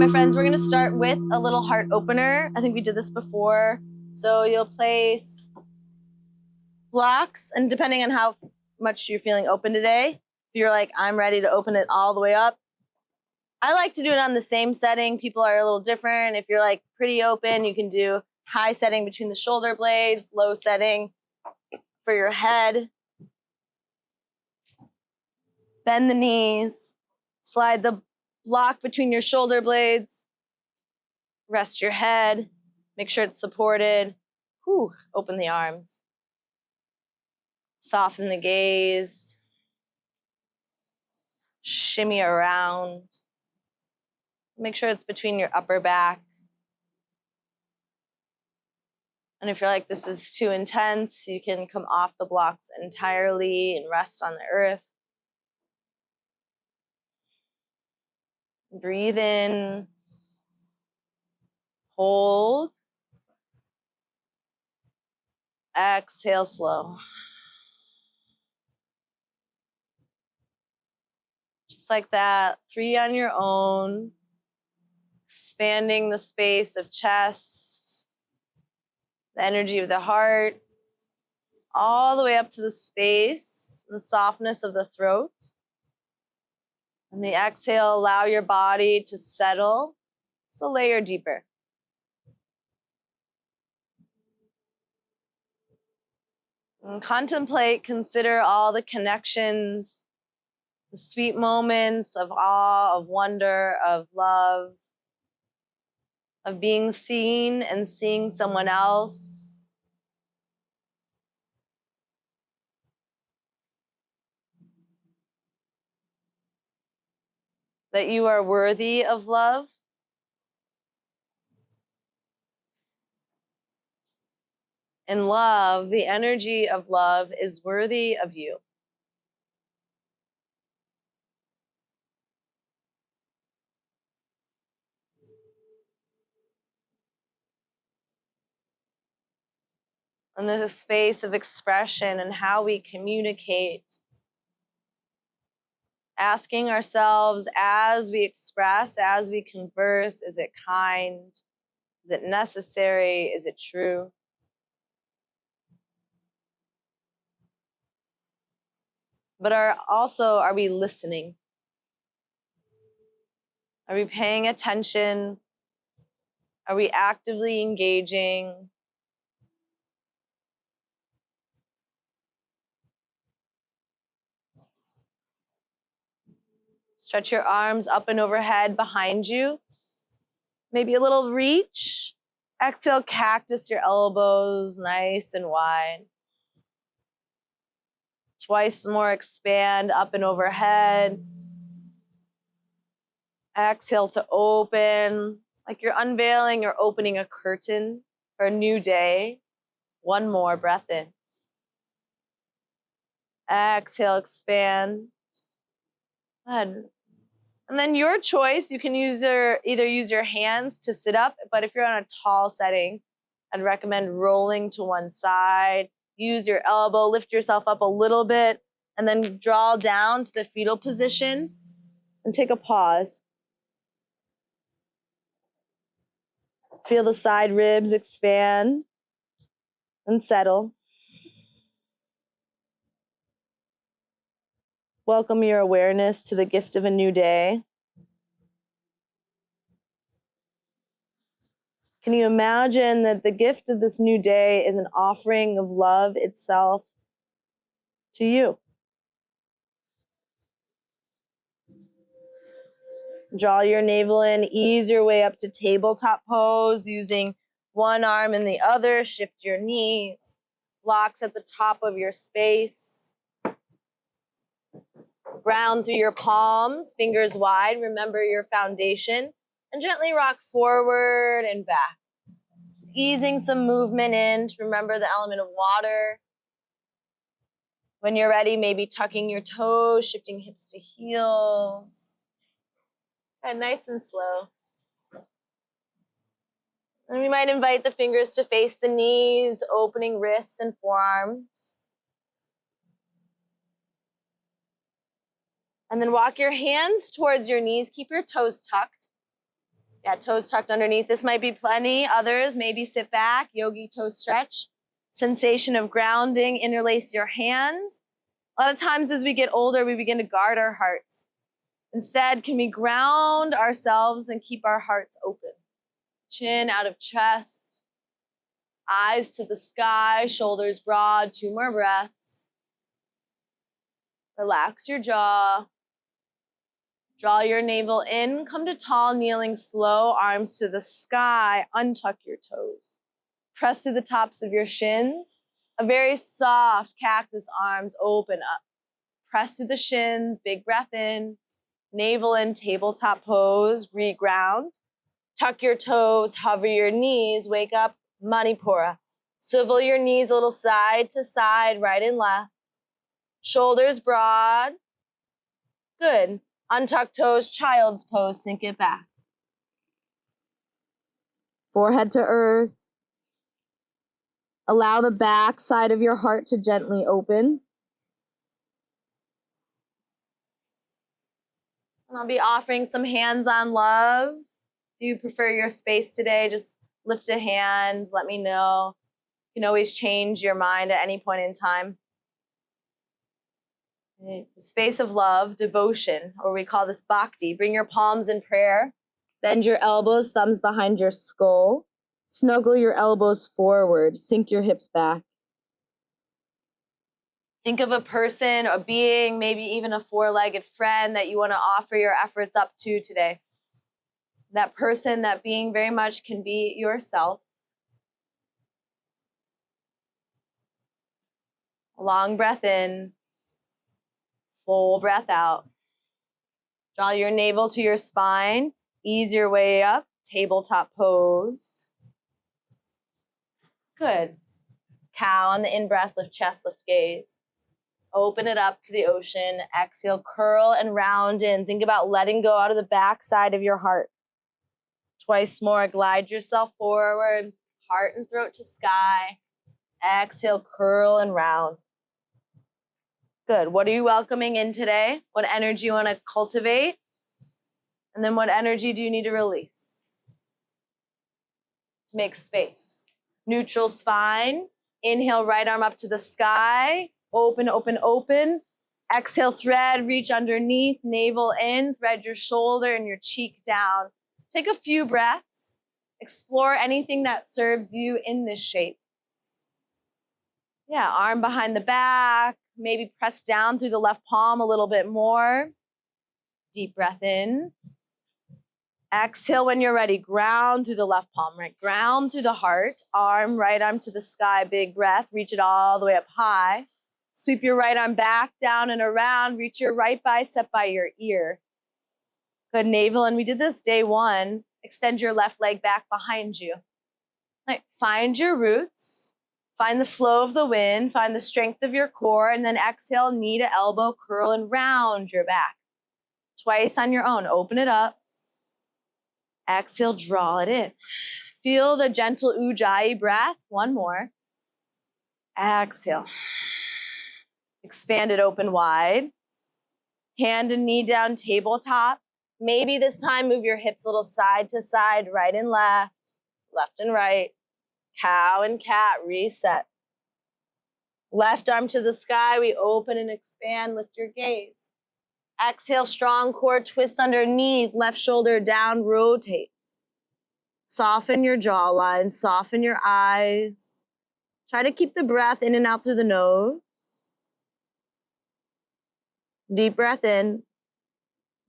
my friends, we're gonna start with a little heart opener. I think we did this before. So you'll place blocks, and depending on how much you're feeling open today, if you're like, I'm ready to open it all the way up, I like to do it on the same setting. People are a little different. If you're like pretty open, you can do high setting between the shoulder blades, low setting for your head. Bend the knees, slide the block between your shoulder blades, rest your head, make sure it's supported. Whew, open the arms. Soften the gaze. Shimmy around. Make sure it's between your upper back. And if you're like, this is too intense, you can come off the blocks entirely and rest on the earth. Breathe in. Hold. Exhale slow. Just like that, 3 on your own. Expanding the space of chest, the energy of the heart, all the way up to the space, the softness of the throat. And the exhale, allow your body to settle, so layer deeper. And contemplate, consider all the connections, the sweet moments of awe, of wonder, of love, of being seen and seeing someone else. That you are worthy of love. And love, the energy of love, is worthy of you. And there's a space of expression and how we communicate. Asking ourselves as we express, as we converse, is it kind? Is it necessary? Is it true? But are we listening? Are we paying attention? Are we actively engaging? Stretch your arms up and overhead behind you. Maybe a little reach. Exhale, cactus your elbows nice and wide. Twice more, expand up and overhead. Exhale to open, like you're unveiling or opening a curtain for a new day. One more breath in. Exhale, expand. Good. And then your choice, you can either use your hands to sit up, but if you're on a tall setting, I'd recommend rolling to one side. Use your elbow, lift yourself up a little bit, and then draw down to the fetal position and take a pause. Feel the side ribs expand and settle. Welcome your awareness to the gift of a new day. Can you imagine that the gift of this new day is an offering of love itself to you? Draw your navel in, ease your way up to tabletop pose using one arm and the other. Shift your knees, blocks at the top of your space. Ground through your palms, fingers wide. Remember your foundation, and gently rock forward and back. Just easing some movement in to remember the element of water. When you're ready, maybe tucking your toes, shifting hips to heels. And nice and slow. And we might invite the fingers to face the knees, opening wrists and forearms. And then walk your hands towards your knees. Keep your toes tucked. Yeah, toes tucked underneath. This might be plenty. Others, maybe sit back, yogi toe stretch. Sensation of grounding, interlace your hands. A lot of times as we get older, we begin to guard our hearts. Instead, can we ground ourselves and keep our hearts open? Chin out of chest, eyes to the sky, shoulders broad, 2 more breaths. Relax your jaw. Draw your navel in, come to tall, kneeling, slow, arms to the sky, untuck your toes. Press through the tops of your shins. A very soft cactus arms open up. Press through the shins, big breath in. Navel in, tabletop pose, reground. Tuck your toes, hover your knees, wake up, Manipura. Swivel your knees a little side to side, right and left. Shoulders broad. Good. Untuck toes, child's pose, sink it back. Forehead to earth. Allow the back side of your heart to gently open. And I'll be offering some hands-on love. If you prefer your space today, just lift a hand, let me know. You can always change your mind at any point in time. The space of love, devotion, or we call this bhakti. Bring your palms in prayer. Bend your elbows, thumbs behind your skull. Snuggle your elbows forward. Sink your hips back. Think of a person, a being, maybe even a 4-legged friend that you want to offer your efforts up to today. That person, that being very much can be yourself. A long breath in. Full breath out. Draw your navel to your spine. Ease your way up. Tabletop pose. Good. Cow on the in-breath. Lift chest, lift gaze. Open it up to the ocean. Exhale, curl and round in. Think about letting go out of the back side of your heart. Twice more. Glide yourself forward. Heart and throat to sky. Exhale, curl and round. Good. What are you welcoming in today? What energy you want to cultivate? And then what energy do you need to release? To make space. Neutral spine. Inhale, right arm up to the sky. Open, open, open. Exhale, thread, reach underneath, navel in, thread your shoulder and your cheek down. Take a few breaths. Explore anything that serves you in this shape. Yeah, arm behind the back. Maybe press down through the left palm a little bit more. Deep breath in. Exhale when you're ready. Ground through the left palm, right? Ground through the heart. Arm, right arm to the sky. Big breath. Reach it all the way up high. Sweep your right arm back, down and around. Reach your right bicep by your ear. Good, navel. And we did this day 1. Extend your left leg back behind you. Right. Find your roots. Find the flow of the wind. Find the strength of your core. And then exhale, knee to elbow, curl and round your back. Twice on your own. Open it up. Exhale, draw it in. Feel the gentle ujjayi breath. 1 more. Exhale. Expand it open wide. Hand and knee down, tabletop. Maybe this time move your hips a little side to side, right and left, left and right. Cow and cat, reset. Left arm to the sky, we open and expand, lift your gaze. Exhale, strong core, twist underneath, left shoulder down, rotate. Soften your jawline, soften your eyes. Try to keep the breath in and out through the nose. Deep breath in.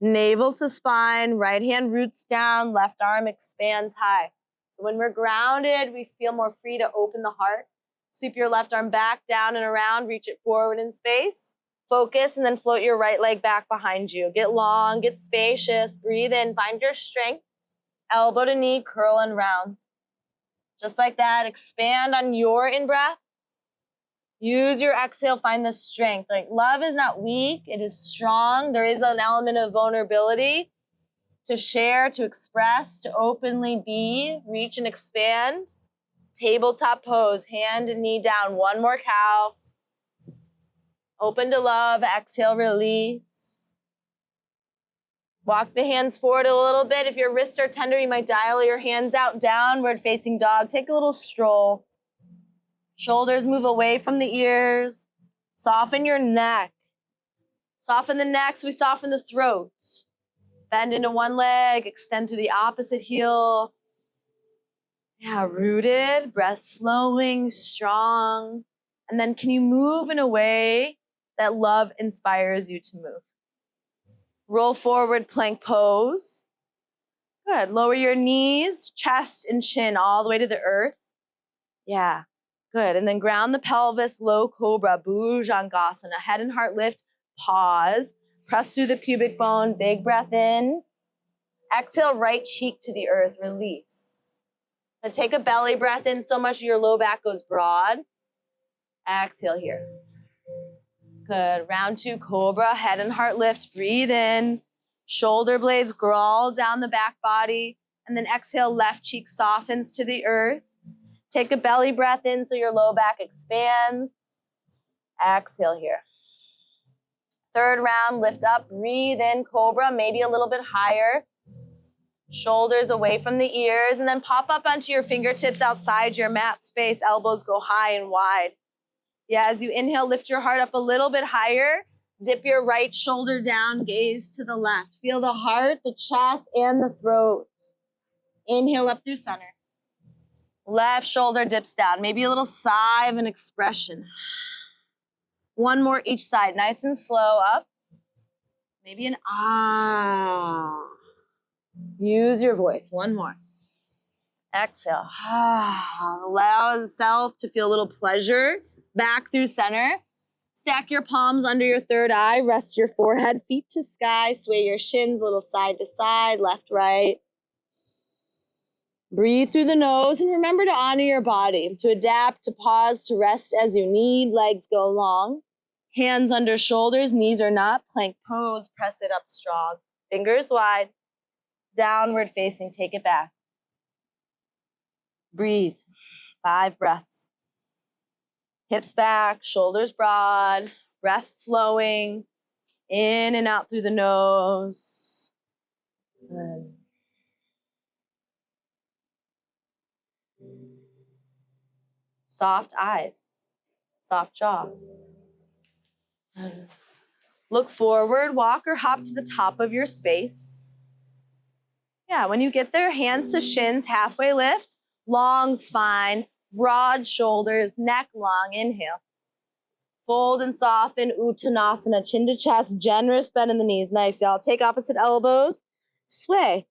Navel to spine, right hand roots down, left arm expands high. So when we're grounded, we feel more free to open the heart. Sweep your left arm back, down and around, reach it forward in space. Focus and then float your right leg back behind you. Get long, get spacious, breathe in, find your strength. Elbow to knee, curl and round. Just like that, expand on your in-breath. Use your exhale, find the strength. Like love is not weak, it is strong. There is an element of vulnerability to share, to express, to openly be, reach and expand. Tabletop pose, hand and knee down. 1 more cow. Open to love, exhale, release. Walk the hands forward a little bit. If your wrists are tender, you might dial your hands out, downward facing dog. Take a little stroll. Shoulders move away from the ears. Soften your neck. Soften the neck so we soften the throat. Bend into one leg, extend through the opposite heel. Yeah, rooted, breath flowing, strong. And then can you move in a way that love inspires you to move? Roll forward, plank pose. Good. Lower your knees, chest and chin all the way to the earth. Yeah, good. And then ground the pelvis, low cobra, bhujangasana. Head and heart lift, pause. Press through the pubic bone, big breath in. Exhale, right cheek to the earth, release. And take a belly breath in so much your low back goes broad. Exhale here. Good. Round 2, cobra, head and heart lift, breathe in. Shoulder blades crawl down the back body. And then exhale, left cheek softens to the earth. Take a belly breath in so your low back expands. Exhale here. Third round, lift up, breathe in, cobra, maybe a little bit higher. Shoulders away from the ears, and then pop up onto your fingertips outside your mat space. Elbows go high and wide. Yeah, as you inhale, lift your heart up a little bit higher. Dip your right shoulder down, gaze to the left. Feel the heart, the chest, and the throat. Inhale up through center. Left shoulder dips down. Maybe a little sigh of an expression. One more each side, nice and slow up. Maybe an ah. Use your voice. One more. Exhale. Allow the self to feel a little pleasure. Back through center. Stack your palms under your third eye. Rest your forehead, feet to sky. Sway your shins a little side to side, left, right. Breathe through the nose and remember to honor your body, to adapt, to pause, to rest as you need. Legs go long. Hands under shoulders, knees are not. Plank pose, press it up strong. Fingers wide. Downward facing, take it back. Breathe. 5 breaths. Hips back, shoulders broad, breath flowing in and out through the nose. Good. Soft eyes, soft jaw. Look forward, walk or hop to the top of your space. Yeah, when you get there, hands to shins, halfway lift, long spine, broad shoulders, neck long, inhale. Fold and soften, Uttanasana, chin to chest, generous bend in the knees. Nice, y'all. Take opposite elbows, sway.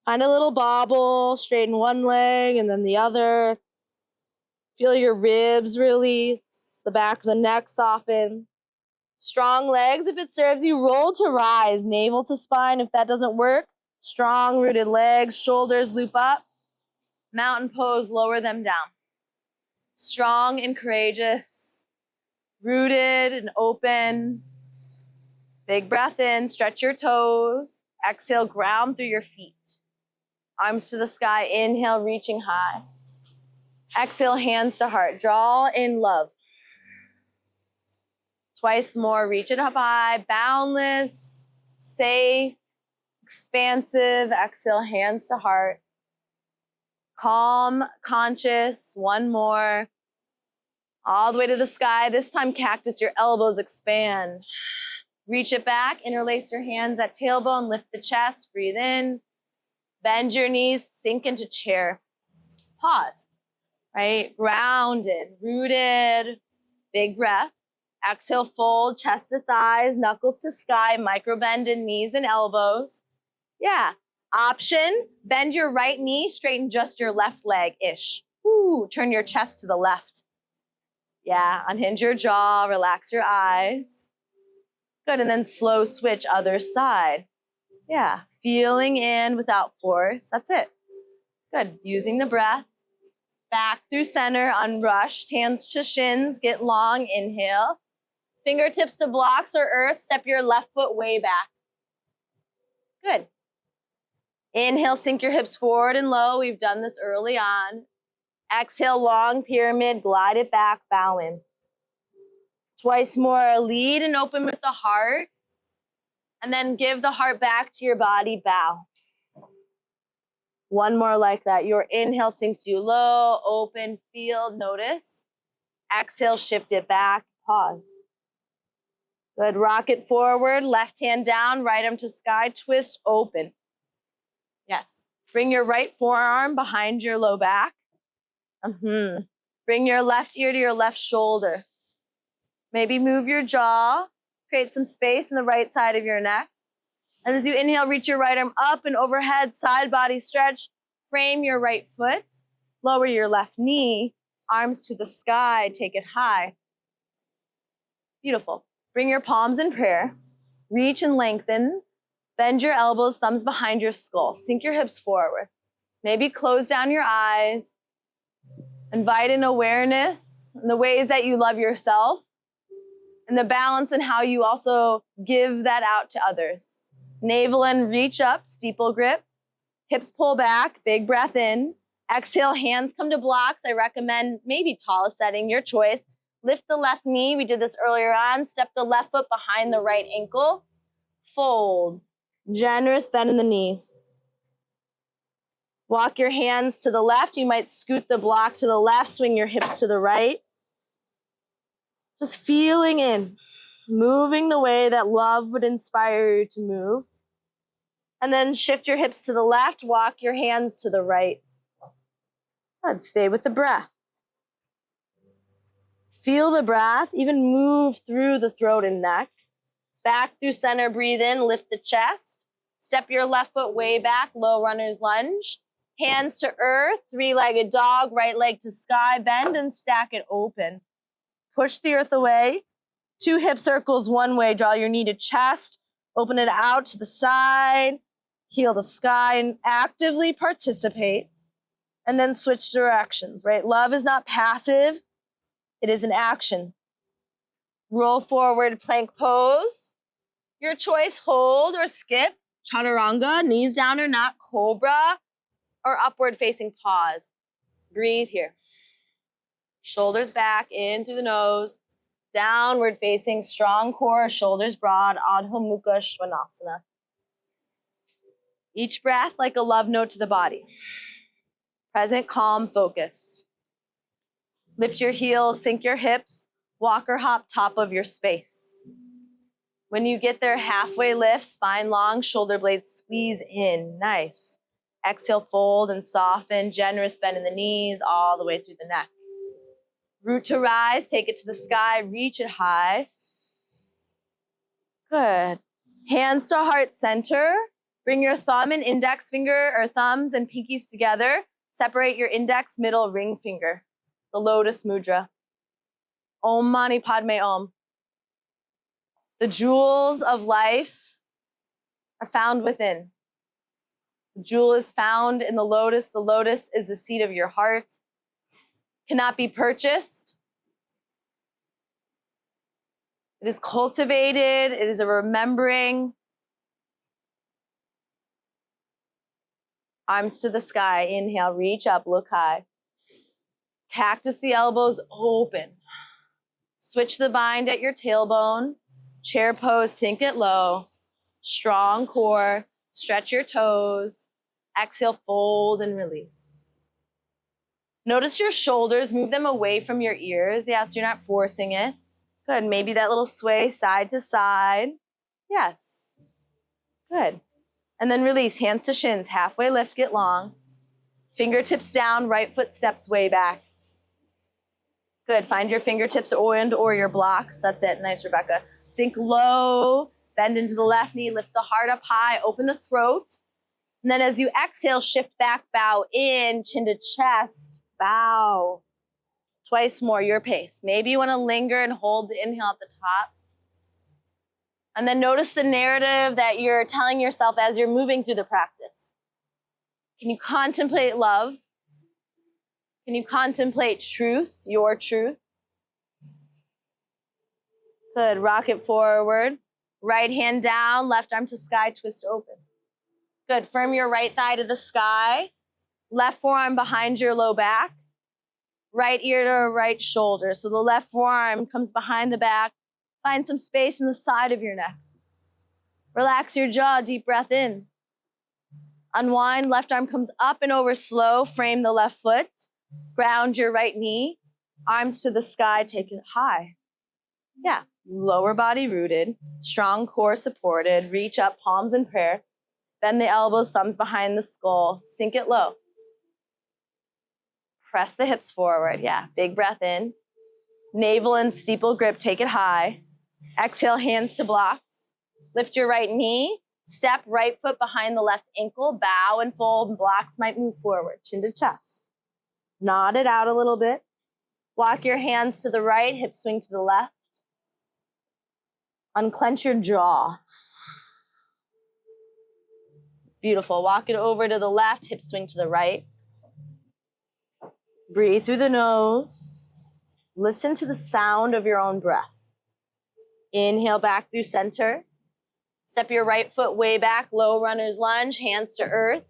Find a little bobble, straighten one leg and then the other. Feel your ribs release, the back of the neck soften. Strong legs, if it serves you, roll to rise, navel to spine. If that doesn't work, strong rooted legs, shoulders loop up. Mountain pose, lower them down. Strong and courageous, rooted and open. Big breath in, stretch your toes. Exhale, ground through your feet. Arms to the sky, inhale, reaching high. Exhale, hands to heart. Draw in love. Twice more, reach it up high, boundless, safe, expansive. Exhale, hands to heart. Calm, conscious, one more. All the way to the sky. This time, cactus, your elbows expand. Reach it back, interlace your hands at tailbone, lift the chest, breathe in. Bend your knees, sink into chair. Pause, right? Grounded, rooted, big breath. Exhale, fold, chest to thighs, knuckles to sky, micro bend in knees and elbows. Yeah, option, bend your right knee, straighten just your left leg-ish. Ooh, turn your chest to the left. Yeah, unhinge your jaw, relax your eyes. Good, and then slow switch other side. Yeah, feeling in without force, that's it. Good, using the breath. Back through center, unrushed, hands to shins, get long, inhale. Fingertips to blocks or earth, step your left foot way back. Good. Inhale, sink your hips forward and low. We've done this early on. Exhale, long pyramid, glide it back, bow in. Twice more, lead and open with the heart. And then give the heart back to your body, bow. One more like that. Your inhale sinks you low, open, feel, notice. Exhale, shift it back, pause. Good, rock it forward, left hand down, right arm to sky, twist, open. Yes, bring your right forearm behind your low back. Bring your left ear to your left shoulder. Maybe move your jaw, create some space in the right side of your neck. And as you inhale, reach your right arm up and overhead, side body stretch. Frame your right foot, lower your left knee, arms to the sky, take it high. Beautiful. Bring your palms in prayer. Reach and lengthen. Bend your elbows, thumbs behind your skull. Sink your hips forward. Maybe close down your eyes. Invite in awareness in the ways that you love yourself and the balance in how you also give that out to others. Navel in, reach up, steeple grip. Hips pull back, big breath in. Exhale, hands come to blocks. I recommend maybe tallest setting, your choice. Lift the left knee. We did this earlier on. Step the left foot behind the right ankle. Fold. Generous bend in the knees. Walk your hands to the left. You might scoot the block to the left. Swing your hips to the right. Just feeling in. Moving the way that love would inspire you to move. And then shift your hips to the left. Walk your hands to the right. Good. Stay with the breath. Feel the breath. Even move through the throat and neck. Back through center. Breathe in. Lift the chest. Step your left foot way back. Low runner's lunge. Hands to earth. Three-legged dog. Right leg to sky. Bend and stack it open. Push the earth away. 2 hip circles one way. Draw your knee to chest. Open it out to the side. Heel to sky and actively participate. And then switch directions, right? Love is not passive. It is an action. Roll forward, plank pose. Your choice, hold or skip. Chaturanga, knees down or not. Cobra or upward facing pause. Breathe here. Shoulders back, in through the nose. Downward facing, strong core, shoulders broad. Adho Mukha Svanasana. Each breath like a love note to the body. Present, calm, focused. Lift your heels, sink your hips, walk or hop top of your space. When you get there, halfway lift, spine long, shoulder blades squeeze in. Nice. Exhale, fold and soften. Generous bend in the knees all the way through the neck. Root to rise, take it to the sky, reach it high. Good. Hands to heart center. Bring your thumb and index finger, or thumbs and pinkies together. Separate your index, middle, ring finger. The lotus mudra. Om Mani Padme Om. The jewels of life are found within. The jewel is found in the lotus. The lotus is the seat of your heart. Cannot be purchased. It is cultivated. It is a remembering. Arms to the sky. Inhale, reach up, look high. Cactus the elbows open. Switch the bind at your tailbone. Chair pose, sink it low. Strong core. Stretch your toes. Exhale, fold and release. Notice your shoulders. Move them away from your ears. Yes, you're not forcing it. Good. Maybe that little sway side to side. Yes. Good. And then release, hands to shins, halfway lift, get long. Fingertips down, right foot steps way back. Good, find your fingertips or your blocks. That's it, nice, Rebecca. Sink low, bend into the left knee, lift the heart up high, open the throat. And then as you exhale, shift back, bow in, chin to chest, bow. Twice more, your pace. Maybe you wanna linger and hold the inhale at the top. And then notice the narrative that you're telling yourself as you're moving through the practice. Can you contemplate love? Can you contemplate truth, your truth? Good, rock it forward. Right hand down, left arm to sky, twist open. Good, firm your right thigh to the sky. Left forearm behind your low back. Right ear to right shoulder. So the left forearm comes behind the back. Find some space in the side of your neck. Relax your jaw, deep breath in. Unwind, left arm comes up and over slow, frame the left foot. Ground your right knee, arms to the sky, take it high. Yeah, lower body rooted, strong core supported, reach up, palms in prayer. Bend the elbows, thumbs behind the skull, sink it low. Press the hips forward, yeah, big breath in. Navel and steeple grip, take it high. Exhale, hands to blocks. Lift your right knee, step right foot behind the left ankle, bow and fold, blocks might move forward, chin to chest. Nod it out a little bit. Walk your hands to the right, hips swing to the left. Unclench your jaw. Beautiful. Walk it over to the left, hips swing to the right. Breathe through the nose. Listen to the sound of your own breath. Inhale back through center. Step your right foot way back, low runner's lunge, hands to earth.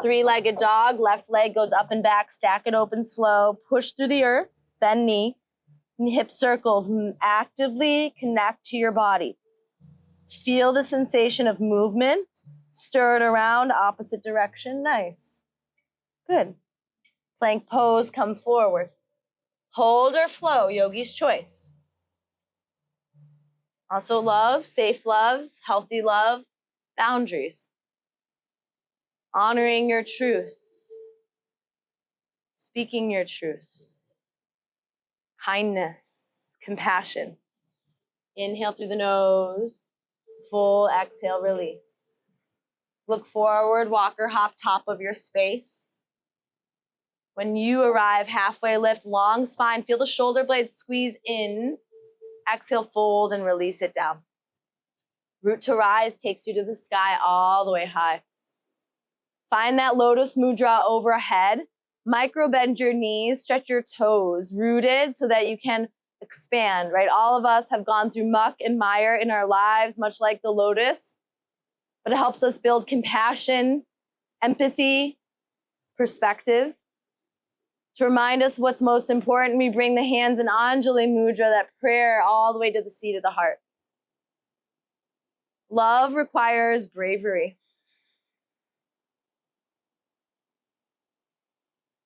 Three-legged dog, left leg goes up and back, stack it open slow. Push through the earth, bend knee. Hip circles, actively connect to your body. Feel the sensation of movement. Stir it around, opposite direction. Nice. Good. Plank pose, come forward. Hold or flow, yogi's choice. Also love, safe love, healthy love, boundaries. Honoring your truth. Speaking your truth. Kindness, compassion. Inhale through the nose. Full exhale, release. Look forward, walk or hop top of your space. When you arrive, halfway lift, long spine, feel the shoulder blades squeeze in. Exhale, fold and release it down. Root to rise takes you to the sky all the way high. Find that lotus mudra overhead. Micro bend your knees, stretch your toes, rooted so that you can expand, right? All of us have gone through muck and mire in our lives, much like the lotus, but it helps us build compassion, empathy, perspective. To remind us what's most important, we bring the hands in Anjali Mudra, that prayer, all the way to the seat of the heart. Love requires bravery.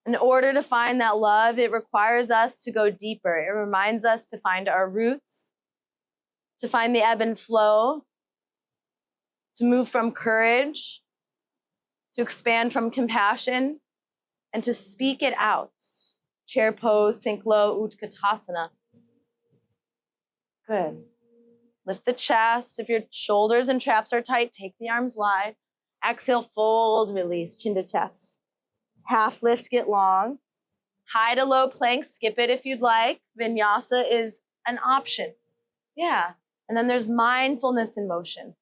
In order to find that love, it requires us to go deeper. It reminds us to find our roots, to find the ebb and flow, to move from courage, to expand from compassion, and to speak it out. Chair pose, sink low, Utkatasana. Good. Lift the chest. If your shoulders and traps are tight, take the arms wide. Exhale, fold, release, chin to chest. Half lift, get long. High to low plank, skip it if you'd like. Vinyasa is an option. Yeah. And then there's mindfulness in motion.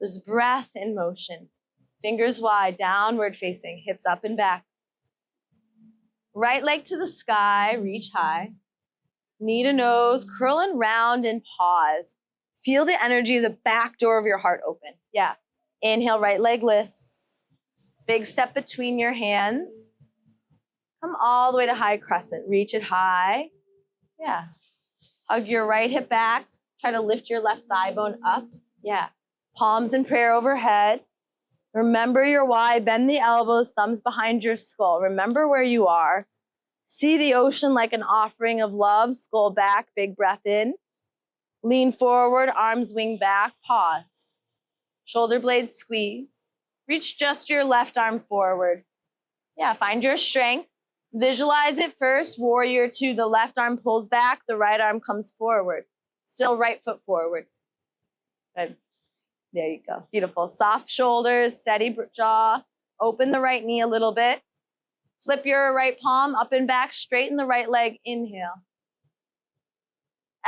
There's breath in motion. Fingers wide, downward facing, hips up and back. Right leg to the sky, reach high. Knee to nose, curl and round and pause. Feel the energy of the back door of your heart open. Yeah. Inhale, right leg lifts. Big step between your hands. Come all the way to high crescent. Reach it high. Yeah. Hug your right hip back. Try to lift your left thigh bone up. Yeah. Palms in prayer overhead. Remember your why. Bend the elbows, thumbs behind your skull. Remember where you are. See the ocean like an offering of love. Skull back, big breath in. Lean forward, arms wing back. Pause. Shoulder blades squeeze. Reach just your left arm forward. Yeah, find your strength. Visualize it first. Warrior two, the left arm pulls back, the right arm comes forward. Still right foot forward. Good. There you go. Beautiful. Soft shoulders, steady jaw. Open the right knee a little bit. Flip your right palm up and back. Straighten the right leg. Inhale.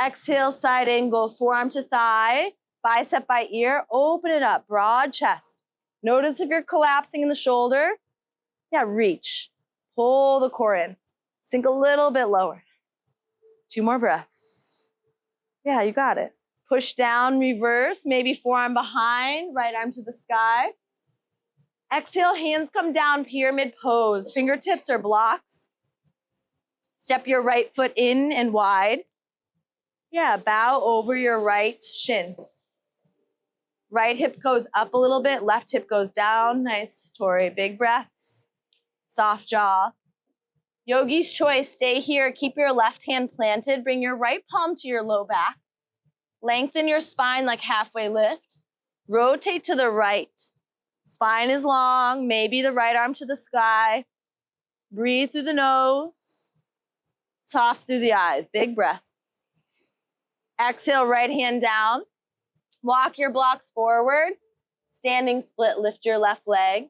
Exhale, side angle. Forearm to thigh. Bicep by ear. Open it up. Broad chest. Notice if you're collapsing in the shoulder. Yeah, reach. Pull the core in. Sink a little bit lower. 2 more breaths. Yeah, you got it. Push down, reverse, maybe forearm behind, right arm to the sky. Exhale, hands come down, pyramid pose. Fingertips are blocks. Step your right foot in and wide. Yeah, bow over your right shin. Right hip goes up a little bit, left hip goes down. Nice, Tori. Big breaths, soft jaw. Yogi's choice, stay here. Keep your left hand planted. Bring your right palm to your low back. Lengthen your spine like halfway lift. Rotate to the right. Spine is long, maybe the right arm to the sky. Breathe through the nose. Soft through the eyes. Big breath. Exhale, right hand down. Walk your blocks forward. Standing split, lift your left leg.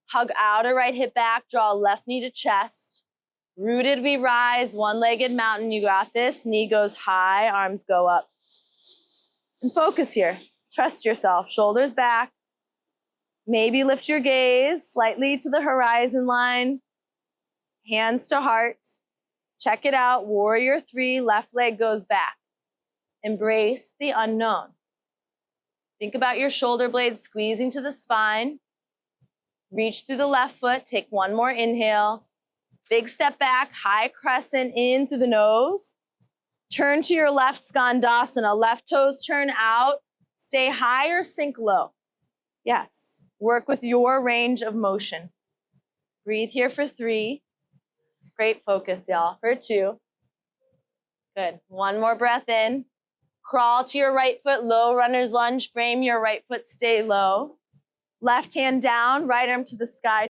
Hug outer right hip back, draw left knee to chest. Rooted we rise, one-legged mountain, you got this. Knee goes high, arms go up. And focus here, trust yourself, shoulders back. Maybe lift your gaze slightly to the horizon line. Hands to heart. Check it out, warrior 3, left leg goes back. Embrace the unknown. Think about your shoulder blades squeezing to the spine. Reach through the left foot, take one more inhale. Big step back, high crescent in through the nose. Turn to your left skandasana, left toes turn out. Stay high or sink low. Yes, work with your range of motion. Breathe here for 3. Great focus, y'all. For 2. Good, one more breath in. Crawl to your right foot, low runner's lunge. Frame your right foot, stay low. Left hand down, right arm to the sky.